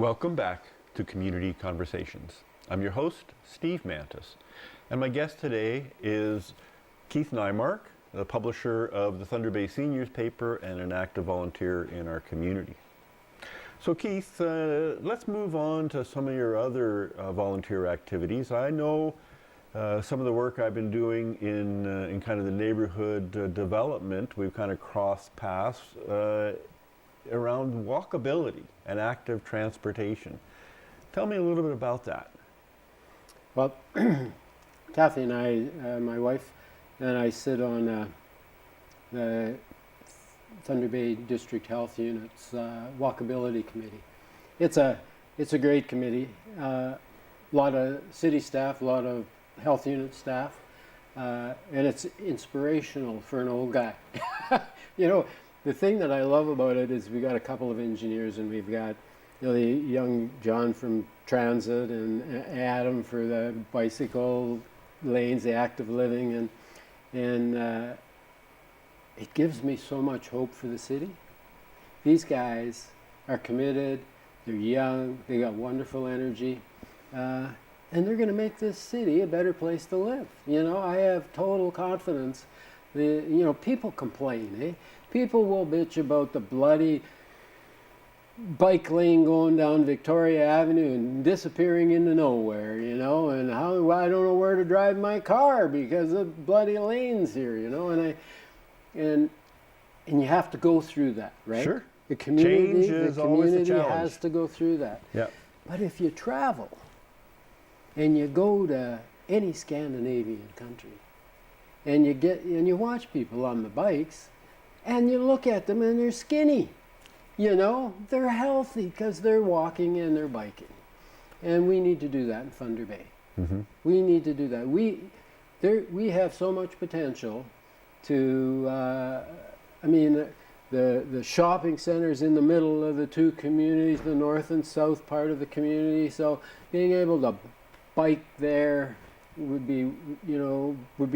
Welcome back to Community Conversations. I'm your host, Steve Mantis, and my guest today is Keith Nymark, the publisher of the Thunder Bay Seniors Paper and an active volunteer in our community. So Keith, let's move on to some of your other volunteer activities. I know some of the work I've been doing in kind of the neighborhood development, we've kind of crossed paths around walkability and active transportation. Tell me a little bit about that. Well, Kathy and I, my wife and I sit on the Thunder Bay District Health Unit's Walkability Committee. It's a great committee. A lot of city staff, a lot of health unit staff, and it's inspirational for an old guy. You know, the thing that I love about it is we got a couple of engineers, and we've got the young John from transit and Adam for the bicycle lanes, the active living, and it gives me so much hope for the city. These guys are committed, they're young, they got wonderful energy, and they're going to make this city a better place to live. You know, I have total confidence. People complain, eh? People will bitch about the bloody bike lane going down Victoria Avenue and disappearing into nowhere, and how I don't know where to drive my car because of bloody lanes here, and you have to go through that, right? Sure. The community, Change is always a challenge. has to go through that. Yeah. But if you travel and you go to any Scandinavian country and you watch people on the bikes and you look at them and they're skinny, they're healthy because they're walking and they're biking. And we need to do that in Thunder Bay. Mm-hmm. We need to do that. We have so much potential to, the shopping centers in the middle of the two communities, the north and south part of the community. So being able to bike there would be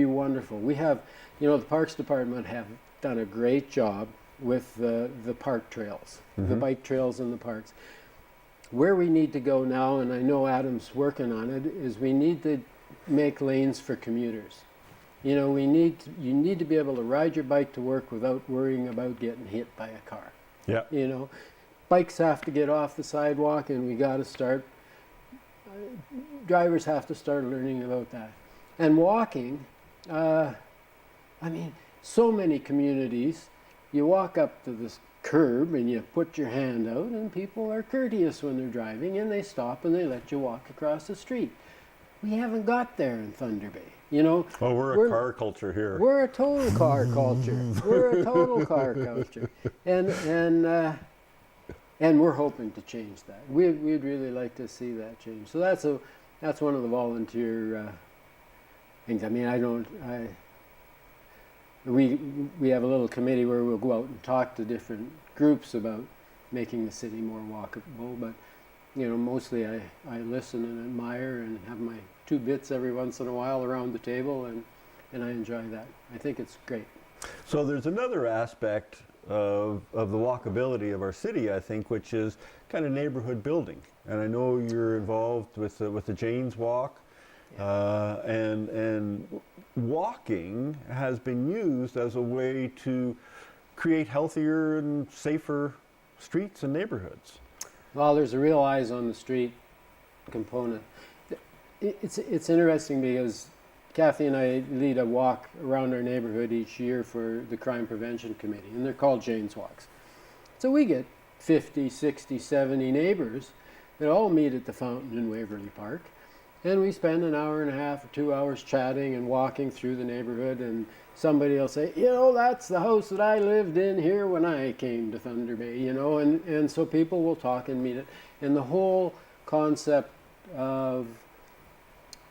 wonderful. We have, the Parks Department have done a great job with the park trails, mm-hmm. the bike trails in the parks. Where we need to go now, and I know Adam's working on it, is we need to make lanes for commuters. You need to be able to ride your bike to work without worrying about getting hit by a car. Yeah. Bikes have to get off the sidewalk, and we got to start. Drivers have to start learning about that. And walking, so many communities, you walk up to this curb and you put your hand out, and people are courteous when they're driving, and they stop and they let you walk across the street. We haven't got there in Thunder Bay. We're a car culture here. We're a total car culture. We're a total car culture, and we're hoping to change that. We'd really like to see that change. So that's one of the volunteer things. We have a little committee where we'll go out and talk to different groups about making the city more walkable. But mostly I listen and admire and have my 2 bits every once in a while around the table, and I enjoy that. I think it's great. So there's another aspect of the walkability of our city, I think, which is kind of neighborhood building. And I know you're involved with the Jane's Walk, yeah. And walking has been used as a way to create healthier and safer streets and neighborhoods. Well, there's a real eyes on the street component. It's interesting because Kathy and I lead a walk around our neighborhood each year for the Crime Prevention Committee, and they're called Jane's Walks. So we get 50, 60, 70 neighbors that all meet at the fountain in Waverly Park, and we spend an hour and a half or 2 hours chatting and walking through the neighborhood, and somebody will say, that's the house that I lived in here when I came to Thunder Bay, and so people will talk and meet it. And the whole concept of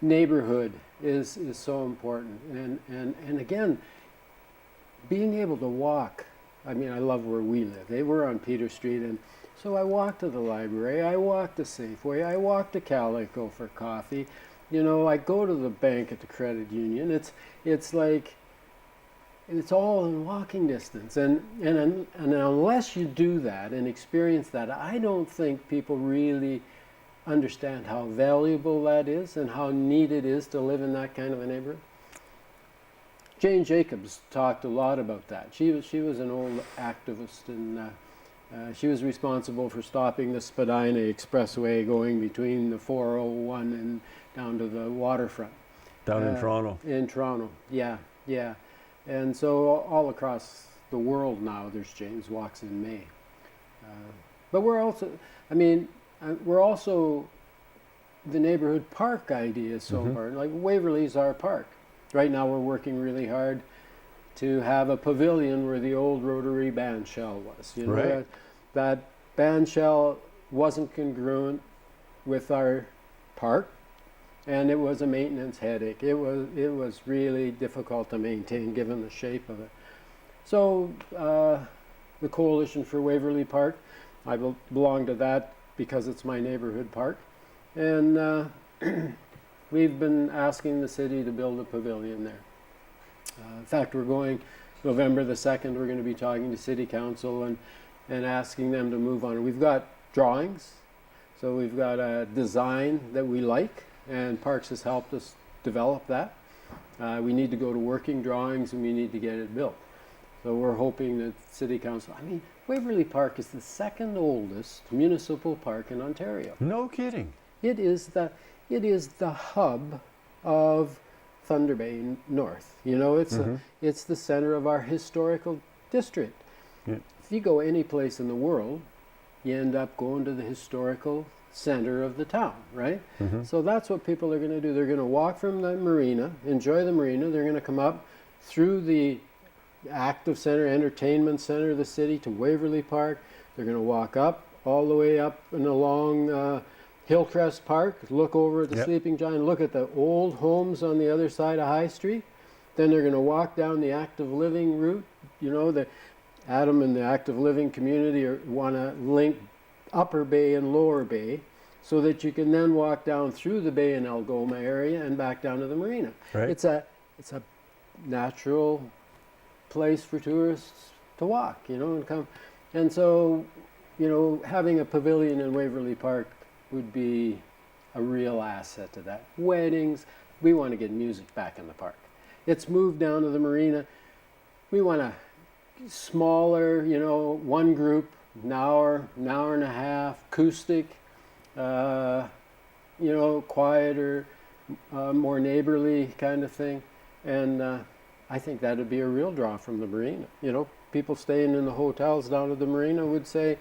neighborhood is so important. And again, being able to walk. I love where we live. We're on Peter Street, and so I walk to the library, I walk to Safeway, I walk to Calico for coffee. I go to the bank at the credit union. It's like it's all in walking distance. And unless you do that and experience that, I don't think people really understand how valuable that is and how neat it is to live in that kind of a neighborhood. Jane Jacobs talked a lot about that. She was an old activist, and she was responsible for stopping the Spadina Expressway going between the 401 and down to the waterfront. Down in Toronto. In Toronto, yeah, yeah. And so all across the world now, there's Jane's Walks in May. But we're also, we're also, the neighborhood park idea is so important. Like Waverly's our park. Right now we're working really hard to have a pavilion where the old Rotary band shell was. You know, Right. that band shell wasn't congruent with our park, and it was a maintenance headache. It was really difficult to maintain given the shape of it. So the Coalition for Waverly Park, I belong to that because it's my neighborhood park, and we've been asking the city to build a pavilion there. In fact, we're going November the 2nd, we're going to be talking to City Council and asking them to move on. We've got drawings, so we've got a design that we like, and Parks has helped us develop that. We need to go to working drawings and we need to get it built. So we're hoping that City Council, Waverly Park is the second oldest municipal park in Ontario. No kidding. It is the hub of Thunder Bay North. You know, it's the center of our historical district. Yeah. If you go any place in the world, you end up going to the historical center of the town, right? So that's what people are going to do. They're going to walk from the marina, enjoy the marina. They're going to come up through the active center, entertainment center of the city to Waverly Park. They're going to walk up all the way up and along Hillcrest Park, look over at the Sleeping Giant, look at the old homes on the other side of High Street. Then they're going to walk down the active living route. You know, the Adam and the active living community want to link Upper Bay and Lower Bay so that you can then walk down through the Bay and Algoma area and back down to the marina. Right. It's a natural place for tourists to walk, you know, and come. And so, you know, having a pavilion in Waverly Park would be a real asset to that. Weddings, we want to get music back in the park. It's moved down to the marina. We want a smaller, you know, one group, an hour and a half, acoustic, you know, quieter, more neighborly kind of thing. And I think that would be a real draw from the marina. You know, people staying in the hotels down at the marina would say,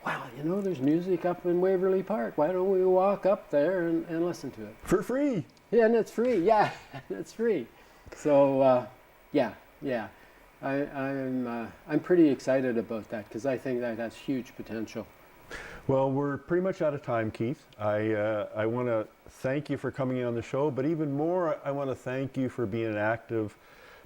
wow, you know, there's music up in Waverly Park. Why don't we walk up there and listen to it? For free. Yeah, and it's free. Yeah, it's free. So, yeah. I'm pretty excited about that because I think that has huge potential. Well, we're pretty much out of time, Keith. I want to thank you for coming on the show, but even more, I want to thank you for being an active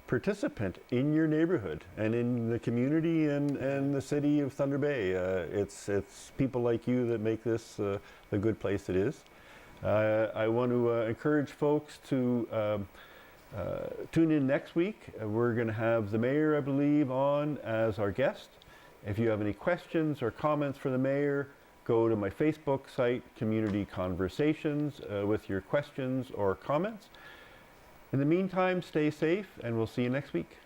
participant in your neighborhood and in the community and the city of Thunder Bay. It's people like you that make this the good place it is. I want to encourage folks to tune in next week. We're going to have the mayor, I believe, on as our guest. If you have any questions or comments for the mayor, go to my Facebook site, Community Conversations, with your questions or comments. In the meantime, stay safe, and we'll see you next week.